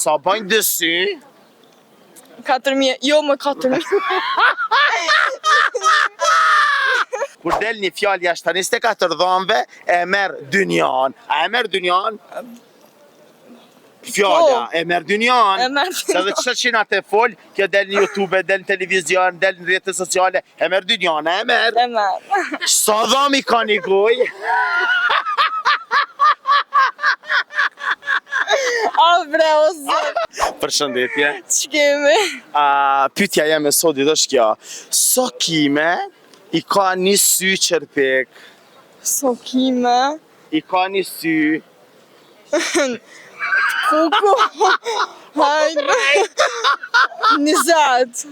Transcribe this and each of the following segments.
Sa bajnë dy sy? 4.000, jo më 4.000. Kur del një fjalë jashtë 24 dhomëve, e merr dynjan. A e merr dynjan? Fjala, e merr dynjan. E merr Se dhe çfarë që na të fol, kjo del në YouTube, del në televizion, del në rrjetet sociale, e merr dynjan, e merr. E merr. Sa dhom i ka një gojë? A bre, o zot. Përshëndetje. Ç'kemi? Pyetja jeme sot është kjo. Sa kime i ka një sy qërpik? So kime? I ka një sy. Kuku. Hajde. 20.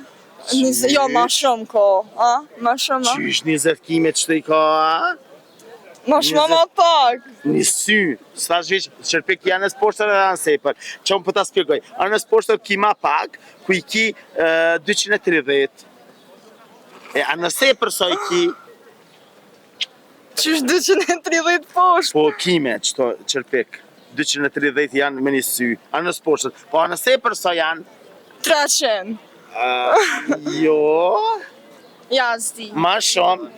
Jo, ma shumë ko. A? Ma shumë, a? Qysh 20 kime që të i ka? Ma shumë ma pak. Një sy. Sa zhvish, qërpik janë në sportër edhe në sepër. Që unë për ta spjegoj. Anë në sportër ki ma pak, ku i ki 230. E anë në sepër sa i ki, Qysh 230 poshtë? po kime qëto qërpik. 230 janë me një sy. Anë në sportër. Po anë në sepër sa janë? 300. Jo. Ja, zdi. Ma shumë.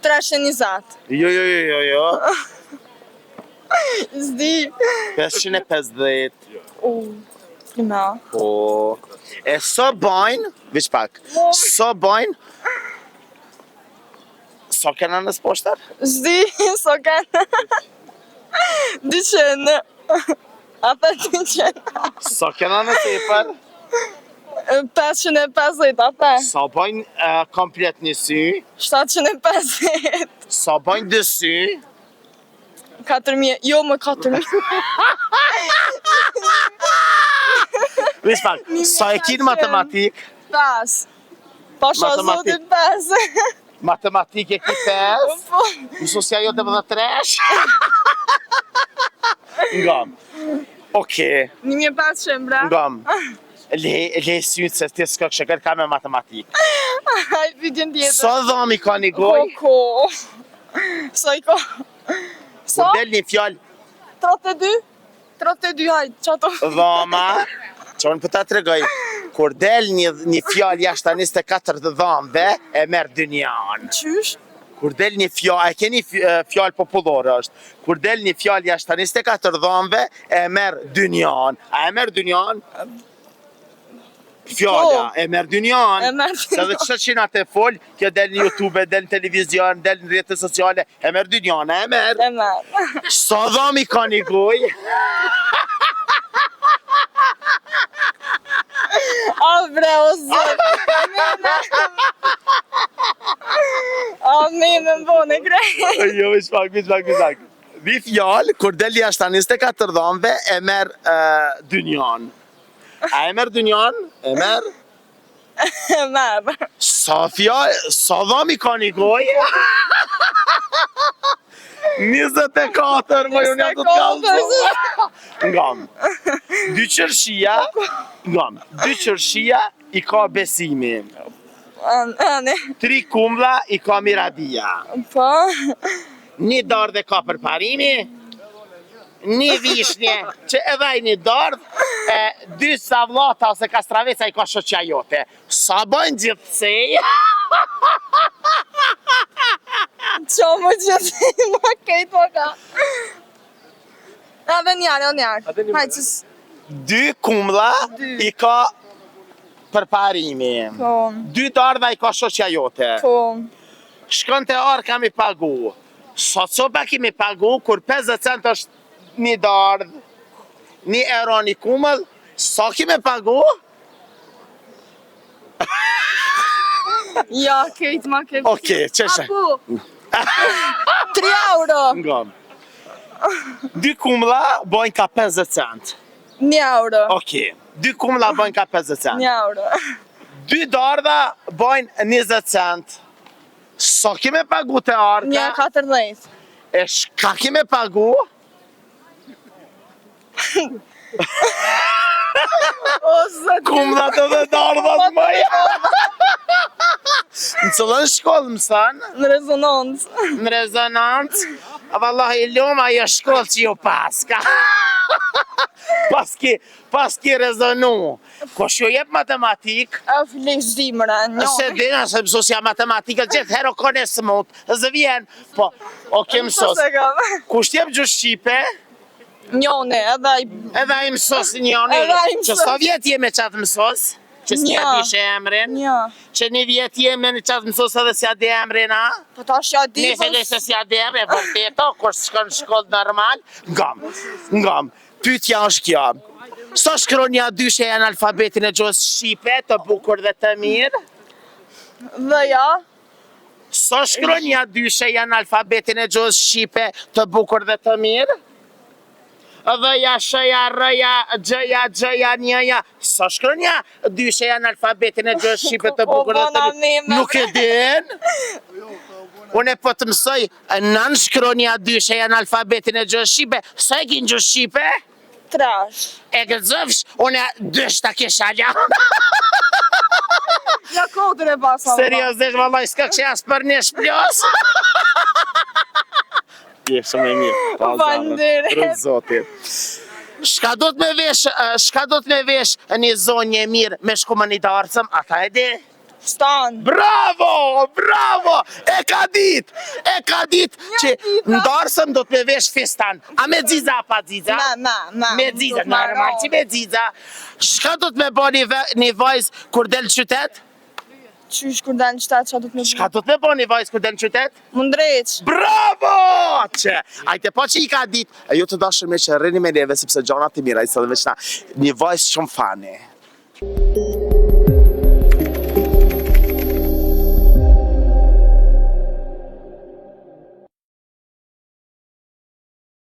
320. Jo. Zdi. 550. Prima. Po. E sa bajnë, vish pak, sa bajnë, sa kena në sportër? Zdi, so kanë. 200. Ata 200. Sa kena në sepër? 550, ata. Sa bajnë komplet një sy? 750. Sa bajnë dy sy? 4.000, jo më 4.000. Vish pak, sa e kinë matematik? 5. Pasha Matematik. zotin 5. Matematik e ki 5? Po. Në sosja jo të vëdhe 3? Ngam. Oke, 1500, bra. ngam. Le synë se ti s'ka këshëkër ka me matematik. Hajt vidjen tjetër. Sa dhami ka një goj? Ko. Sa i ko? Sa? Kur del një fjallë 32? 32, hajt, qato. dhama, që unë për ta të regoj, kur del një fjallë jashtë 24 dhamëve, e merë dynjan. Qysh? Kur del një fjallë, e keni fjallë popullore është, kur del një fjallë jashtë 24 dhamëve, e merë dynjan. A e merë dynjan? Fjalla, e merë dynjan. E merr Se dhe qëtë që na të fol, kjo del në YouTube, del në televizion, del në rrjetet sociale, e merë dynjan, e merë. E merr. Sa dhami ka një gojë? A bre, o zot. A me më mbone grej. Jo, vish pak. Di fjallë, kur del jashtë 24 dhamëve, e merë dynjan. A e merë dynjan? E merë? E merr. Sa fjallë, sa dhami ka një gojë? 24, më unë jam të të kalëzë. Ngam. Dy qërshia i ka besimi. Ane. 3 kumla i ka miradia. Po. Një dardhe ka për parimi, një vishnje që e vaj një dardh, 2 savlata ose kastraveca i ka shoqja jote. Sa bëjnë gjithsej? Qo më gjithë, ma kejt më ka. Edhe njarë. Hajt qës. 2 kumla i ka për parimi. Po. 2 dardha i ka shoqja jote. Po. Shkon të arë kam i pagu. Sa copa kemi pagu, kur 50 cent është një dardh, 1 euro një kumëll, sa kemi pagu? Ja, kejt ma kejt. Oke, qeshe. Apo. 3 euro. Ngam. 2 kumla bojnë ka 50 cent. 1 euro. Oke. 2 kumla bojnë ka 50 cent. 1 euro. 2 dardha bojnë 20 cent. Sa kime pagu të arka? 1,14. E shka kime pagu? O, zëtë. Kumlat edhe dardhat mëja. Në cëllën shkollë mësën? Në rezonancë. Në rezonancë? A vallahi luma ajo shkollë që ju paska. pas ki rezonu. Ko që jep matematik, Flesh dimra, se njone. dina se mësosja matematikë, gjithë herë kone smut, zë vjen, po, o ke mësos. Kusht jep gjuhë Shqipe, Njone, edhe i mësos njoni, Edhe ai mësos. që sa vjet jeme qatë mësos, që s'ja Një. dishe emrin, Një. që një vjet jeme në qatë mësos edhe s'ja di emrin, a? Po ta shja di, Nese dhe se s'ja di emrin, vërteto, kur shkon në shkollë normal, ngam, pyetja është kjo. Sa shkron një dyshe janë alfabetin e gjuhës Shqipe, të bukur dhe të mirë? dhe ja, Sa shkron një dyshe janë alfabetin e gjuhës Shqipe, të bukur dhe të mirë? Dhe ja, shëja, rëja, gjëja, njëja. Sa shkron një dyshe janë alfabetin e gjuhës Shqipe, të bukur dhe të mirë? Nuk e din? Unë e po të mësoj, nën shkron një dyshe janë alfabetin e gjuhës Shqipe, sa e kinë gjuhë Shqipe? trash. E gëzëvsh, unë dështa kisha një. Ja kodër e basa. Seriozisht, vallaj, s'ka kështë jasë për një shplos. Je shumë e mirë. Falënderit. Për zotit. Shka do të me vesh një zonjë e mirë me shku më një darësëm, ata e di? Stan. Bravo! E ka dit që ndarësëm do të me vesh fistan. A me dziza, pa dziza? Ma. Me dziza, normal që me dziza. Shka do të me bo një vajzë kur del qytet? Qysh kur dalë në qytet, qa du të me Shka do të me bo një vajzë kur del në qytet? Mundreq. Bravo! Që, ajte po që i ka dit, e ju të dashër me që rrini me neve, sepse gjonat të mira, i së dhe veçna, një vajzë shumë fane.